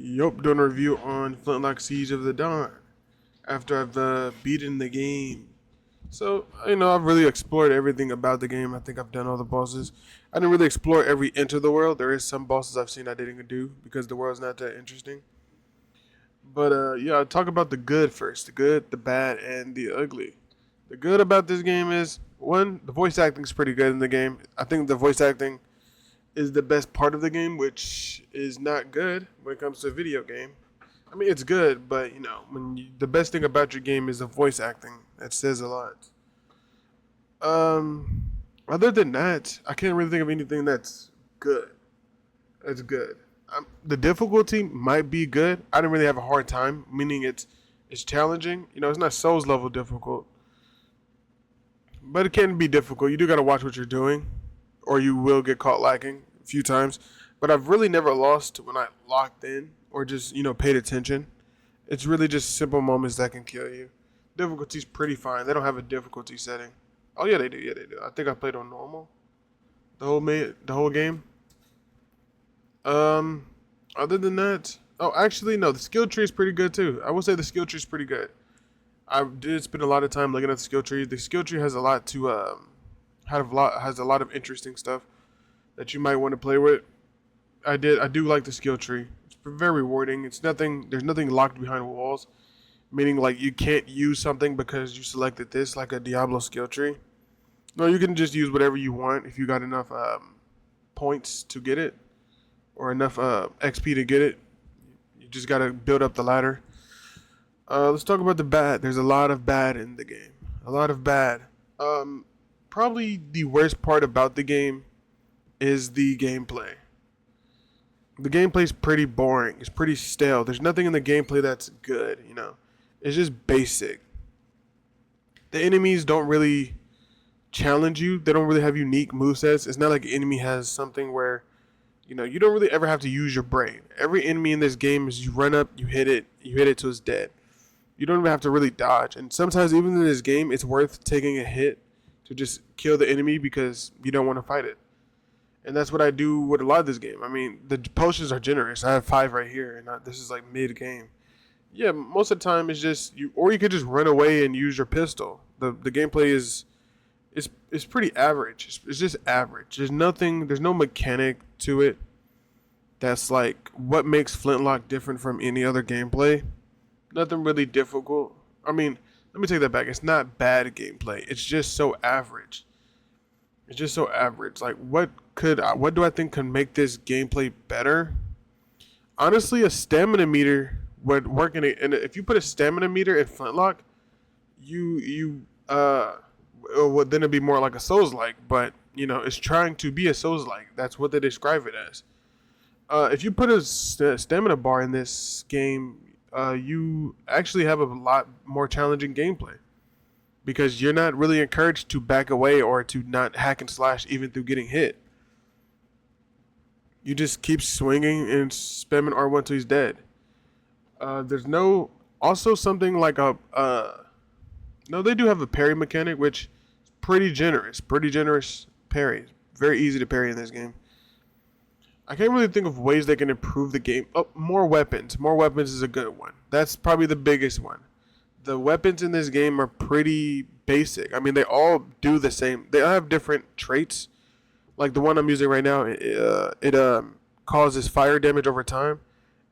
Yup, doing a review on Flintlock Siege of the Dawn after I've beaten the game. So, I've really explored everything about the game. I think I've done all the bosses. I didn't really explore every inch of the world. There is some bosses I've seen I didn't do because the world's not that interesting. But yeah, I'll talk about the good first. The good, the bad, and the ugly. The good about this game is, one, the voice acting is pretty good in the game. I think the voice acting is the best part of the game, which is not good when it comes to a video game. I mean, it's good, but the best thing about your game is the voice acting. That says a lot. Um, Other than that, I can't really think of anything that's good. That's good. The difficulty might be good. I didn't really have a hard time, meaning it's challenging. It's not Souls level difficult, but it can be difficult. You do got to watch what you're doing, or you will get caught lacking a few times. But I've really never lost when I locked in or just paid attention. It's really just simple moments that can kill you. Difficulty's pretty fine. They don't have a difficulty setting. Oh yeah, they do. Yeah, they do. I think I played on normal the whole game. Um, Other than that, oh actually no, the skill tree is pretty good too. I would say the skill tree is pretty good. I did spend a lot of time looking at the skill tree. The skill tree has a lot to has a lot of interesting stuff that you might want to play with. I do like the skill tree. It's very rewarding. It's nothing. There's nothing locked behind walls, meaning like you can't use something because you selected this, like a Diablo skill tree. No, you can just use whatever you want if you got enough points to get it or enough XP to get it. You just gotta build up the ladder. Let's talk about the bad. There's a lot of bad in the game. A lot of bad. Um, Probably the worst part about the game is the gameplay. The gameplay's pretty boring. It's pretty stale. There's nothing in the gameplay that's good. It's just basic. The enemies don't really challenge you. They don't really have unique movesets. It's not like an enemy has something where, you don't really ever have to use your brain. Every enemy in this game is you run up, you hit it till it's dead. You don't even have to really dodge. And sometimes even in this game, it's worth taking a hit to just kill the enemy because you don't want to fight it. And that's what I do with a lot of this game. I mean, the potions are generous. I have 5 right here, and this is like mid-game. Yeah, most of the time it's just you, or you could just run away and use your pistol. The gameplay is pretty average. It's just average. There's no mechanic to it that's like what makes Flintlock different from any other gameplay. Nothing really difficult. I mean, let me take that back. It's not bad gameplay. It's just so average. It's just so average. Like, what do I think could make this gameplay better? Honestly, a stamina meter would work in it. And if you put a stamina meter in Flintlock, then it'd be more like a Souls-like. But it's trying to be a Souls-like. That's what they describe it as. If you put a stamina bar in this game, you actually have a lot more challenging gameplay because you're not really encouraged to back away or to not hack and slash even through getting hit. You just keep swinging and spamming R1 till he's dead. There's no also something like no, they do have a parry mechanic which is pretty generous parry. Very easy to parry in this game. I can't really think of ways they can improve the game. Oh, more weapons. More weapons is a good one. That's probably the biggest one. The weapons in this game are pretty basic. I mean, they all do the same. They all have different traits. Like the one I'm using right now, it causes fire damage over time.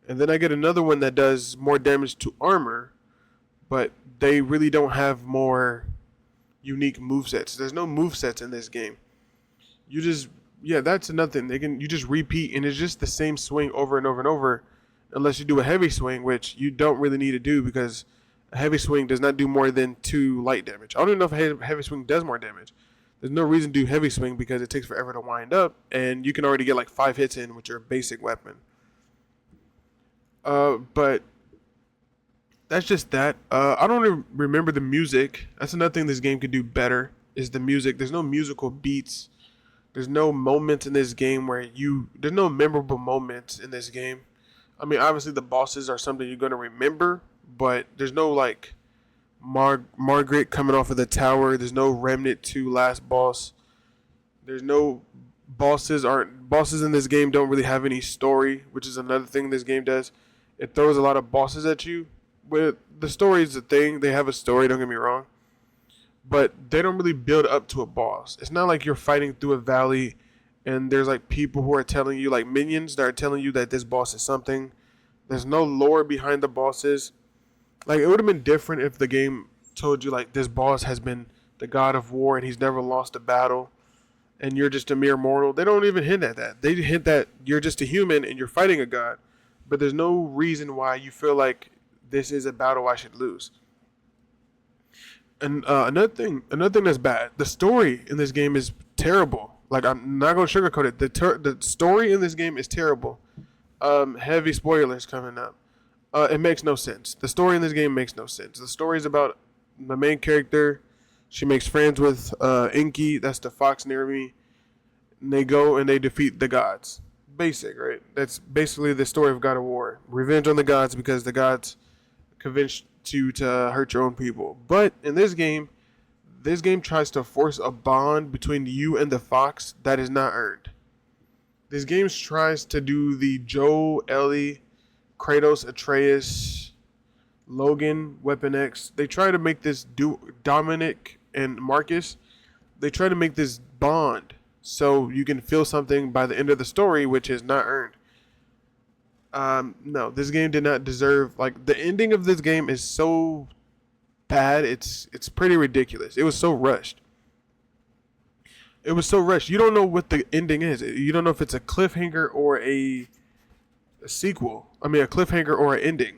And then I get another one that does more damage to armor, but they really don't have more unique movesets. There's no movesets in this game. You just that's nothing. You just repeat, and it's just the same swing over and over and over, unless you do a heavy swing, which you don't really need to do because a heavy swing does not do more than 2 light damage. I don't even know if a heavy swing does more damage. There's no reason to do heavy swing because it takes forever to wind up, and you can already get like 5 hits in with your basic weapon. But that's just that. I don't remember the music. That's another thing this game could do better is the music. There's no musical beats. There's no moments in this game there's no memorable moments in this game. I mean, obviously the bosses are something you're going to remember, but there's no like Margaret coming off of the tower. There's no Remnant 2 last boss. There's no bosses in this game don't really have any story, which is another thing this game does. It throws a lot of bosses at you. With the story is the thing. They have a story. Don't get me wrong, but they don't really build up to a boss. It's not like you're fighting through a valley, and there's like people who are telling you, like minions that are telling you that this boss is something. There's no lore behind the bosses. Like it would have been different if the game told you like this boss has been the god of war and he's never lost a battle, and you're just a mere mortal. They don't even hint at that. They hint that you're just a human and you're fighting a god, but there's no reason why you feel like this is a battle I should lose. And another thing that's bad. The story in this game is terrible. Like I'm not gonna sugarcoat it. The story in this game is terrible. Heavy spoilers coming up. It makes no sense. The story in this game makes no sense. The story is about the main character. She makes friends with Inky. That's the fox near me. And they go and they defeat the gods. Basic, right? That's basically the story of God of War. Revenge on the gods because the gods convinced you to hurt your own people. But in this game tries to force a bond between you and the fox that is not earned. This game tries to do the Joel, Ellie, Kratos, Atreus, Logan, Weapon X. They try to make this Dominic and Marcus. They try to make this bond so you can feel something by the end of the story, which is not earned. No, this game did not deserve. Like the ending of this game is so bad. It's pretty ridiculous. It was so rushed. You don't know what the ending is. You don't know if it's a cliffhanger or a sequel. I mean, a cliffhanger or an ending.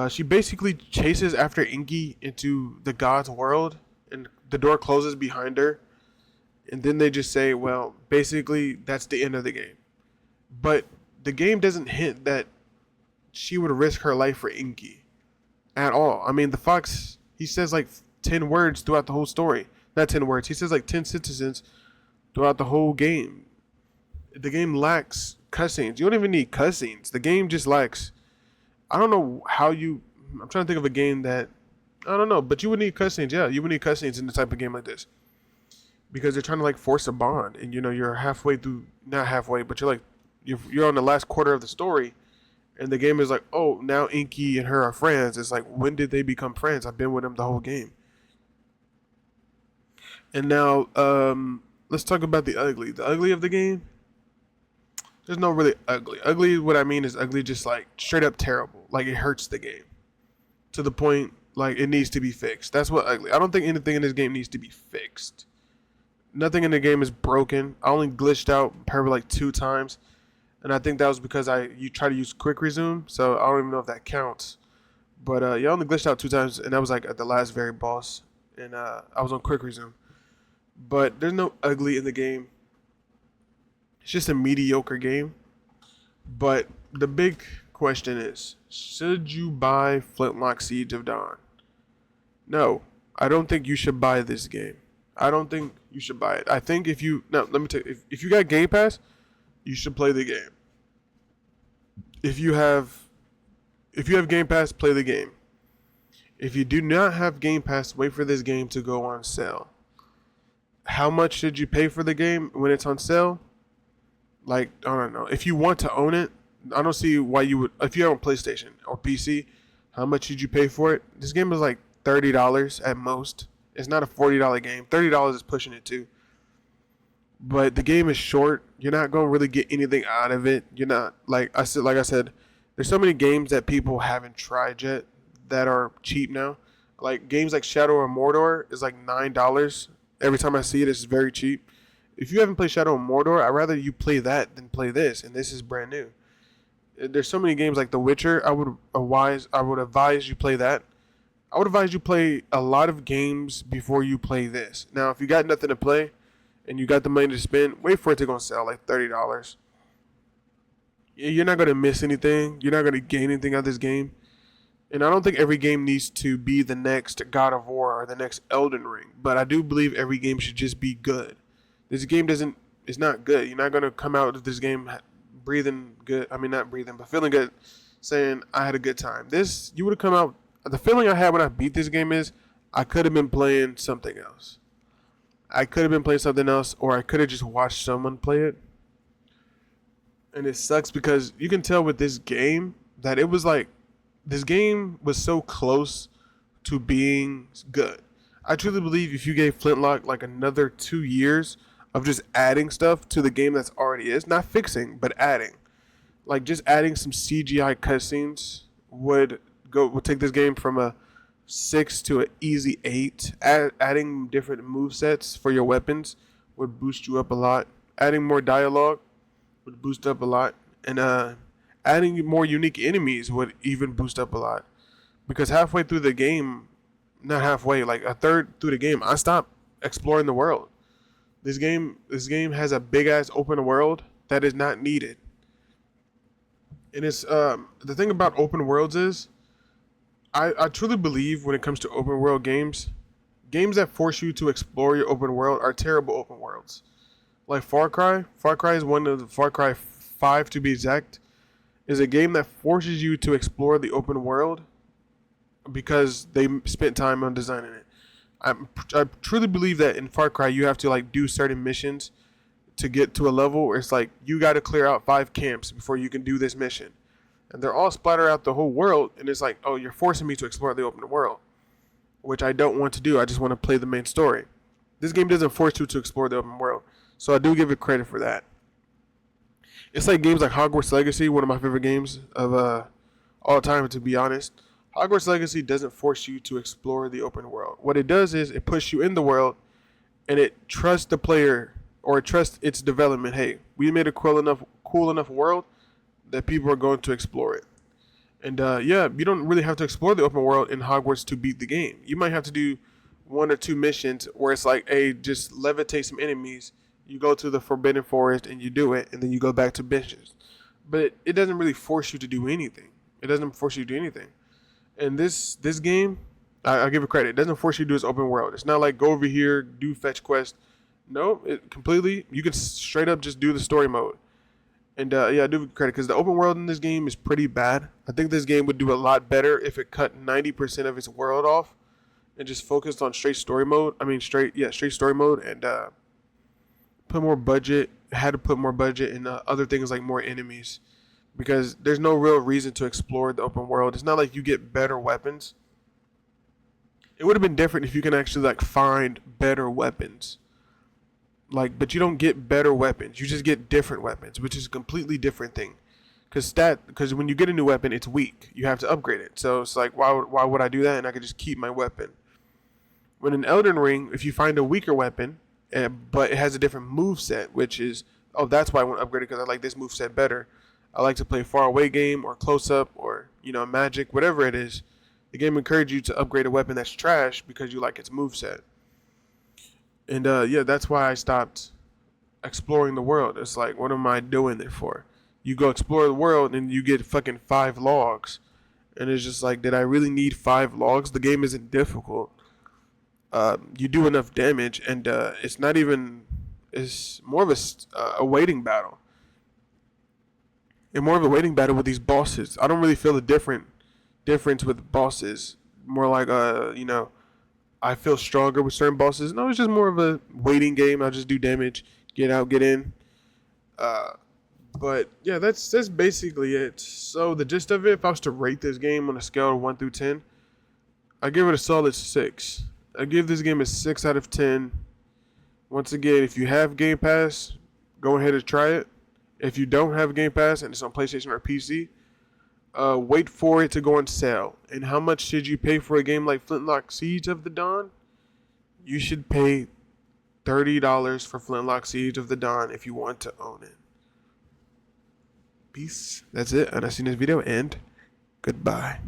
She basically chases after Inky into the god's world, and the door closes behind her. And then they just say, well, basically, that's the end of the game. But the game doesn't hint that she would risk her life for Inky at all. I mean, the fox, he says like 10 words throughout the whole story. Not 10 words. He says like 10 sentences throughout the whole game. The game lacks cutscenes. You don't even need cutscenes. The game just lacks. I don't know how you. I'm trying to think of a game that. I don't know, but you would need cutscenes. Yeah, you would need cutscenes in the type of game like this. Because they're trying to like force a bond. And you know, you're halfway through. Not halfway, but you're on the last quarter of the story. And the game is like, oh, now Inky and her are friends. It's like, when did they become friends? I've been with them the whole game. And now, let's talk about the ugly. The ugly of the game. There's no really ugly. Ugly, what I mean is ugly just like straight up terrible. Like it hurts the game. To the point, like it needs to be fixed. That's what ugly. I don't think anything in this game needs to be fixed. Nothing in the game is broken. I only glitched out probably like 2 times. And I think that was because you try to use quick resume. So I don't even know if that counts. But I only glitched out 2 times. And that was like at the last very boss. And I was on quick resume. But there's no ugly in the game. It's just a mediocre game. But the big question is, should you buy Flintlock Siege of Dawn? No, I don't think you should buy this game. I don't think you should buy it. I think if you let me tell you, if you got Game Pass, you should play the game. If you have Game Pass, play the game. If you do not have Game Pass, wait for this game to go on sale. How much should you pay for the game when it's on sale? Like, I don't know. If you want to own it, I don't see why you would. If you're on PlayStation or PC, how much should you pay for it? This game is like $30 at most. It's not a $40 game. $30 is pushing it too. But the game is short. You're not going to really get anything out of it. You're not, like I said, there's so many games that people haven't tried yet that are cheap now. Like games like Shadow of Mordor is like $9. Every time I see it, it's very cheap. If you haven't played Shadow of Mordor, I'd rather you play that than play this, and this is brand new. There's so many games like The Witcher. I would advise you play that. I would advise you play a lot of games before you play this. Now, if you got nothing to play and you got the money to spend, wait for it to go on sale, like $30. You're not going to miss anything. You're not going to gain anything out of this game. And I don't think every game needs to be the next God of War or the next Elden Ring. But I do believe every game should just be good. This game it's not good. You're not going to come out of this game breathing good. I mean, not breathing, but feeling good, saying, I had a good time. You would have come out, the feeling I had when I beat this game is, I could have been playing something else. Or I could have just watched someone play it. And it sucks because you can tell with this game, that it was like this game was so close to being good. I truly believe if you gave Flintlock like another 2 years of just adding stuff to the game that's already is, not fixing, but adding, like just adding some CGI cutscenes would take this game from a 6 to an easy 8. Adding different move sets for your weapons would boost you up a lot. Adding more dialogue would boost up a lot, and adding more unique enemies would even boost up a lot. Because halfway through the game, not halfway, like a third through the game, I stopped exploring the world. This game has a big ass open world that is not needed. And it's the thing about open worlds is I truly believe when it comes to open world games, games that force you to explore your open world are terrible open worlds. Like Far Cry. Far Cry is one of the Far Cry 5 to be exact, is a game that forces you to explore the open world because they spent time on designing it. I truly believe that in Far Cry you have to like do certain missions to get to a level where it's like you got to clear out 5 camps before you can do this mission, and they're all splattered out the whole world, and it's like, oh, you're forcing me to explore the open world, which I don't want to do. I just want to play the main story. This game doesn't force you to explore the open world, so I do give it credit for that. It's like games like Hogwarts Legacy, one of my favorite games of all time, to be honest. Hogwarts Legacy doesn't force you to explore the open world. What it does is it pushes you in the world, and it trusts the player, or it trusts its development. Hey, we made a cool enough world that people are going to explore it. And yeah, you don't really have to explore the open world in Hogwarts to beat the game. You might have to do 1 or 2 missions where it's like, hey, just levitate some enemies. You go to the Forbidden Forest and you do it, and then you go back to missions. But it doesn't really force you to do anything. It doesn't force you to do anything. And this game, I'll give it credit. It doesn't force you to do this open world. It's not like go over here, do fetch quest. No, it completely, you can straight up just do the story mode. And yeah, I do give credit because the open world in this game is pretty bad. I think this game would do a lot better if it cut 90% of its world off and just focused on straight story mode. Straight story mode, and put more budget. Had to put more budget in other things like more enemies, because there's no real reason to explore the open world. It's not like you get better weapons. It would have been different if you can actually like find better weapons. Like, but you don't get better weapons. You just get different weapons, which is a completely different thing. Because when you get a new weapon, it's weak. You have to upgrade it. So it's like, why would I do that? And I could just keep my weapon. When in Elden Ring, if you find a weaker weapon, but it has a different move set, which is, oh, that's why I want to upgrade it, because I like this move set better. I like to play far away game or close up or, magic, whatever it is. The game encourages you to upgrade a weapon that's trash because you like its move set. And yeah, that's why I stopped exploring the world. It's like, what am I doing it for? You go explore the world and you get fucking 5 logs. And it's just like, did I really need 5 logs? The game isn't difficult. You do enough damage, and it's not even, it's more of a waiting battle. And more of a waiting battle with these bosses. I don't really feel a difference with bosses. More like, I feel stronger with certain bosses. No, it's just more of a waiting game. I'll just do damage, get out, get in. But yeah, that's basically it. So the gist of it, if I was to rate this game on a scale of 1 through 10, I give it a solid 6. I give this game a 6 out of 10. Once again, if you have Game Pass, go ahead and try it. If you don't have Game Pass and it's on PlayStation or PC, wait for it to go on sale. And how much should you pay for a game like Flintlock Siege of the Dawn? You should pay $30 for Flintlock Siege of the Dawn if you want to own it. Peace. That's it. And I've seen this video, and goodbye.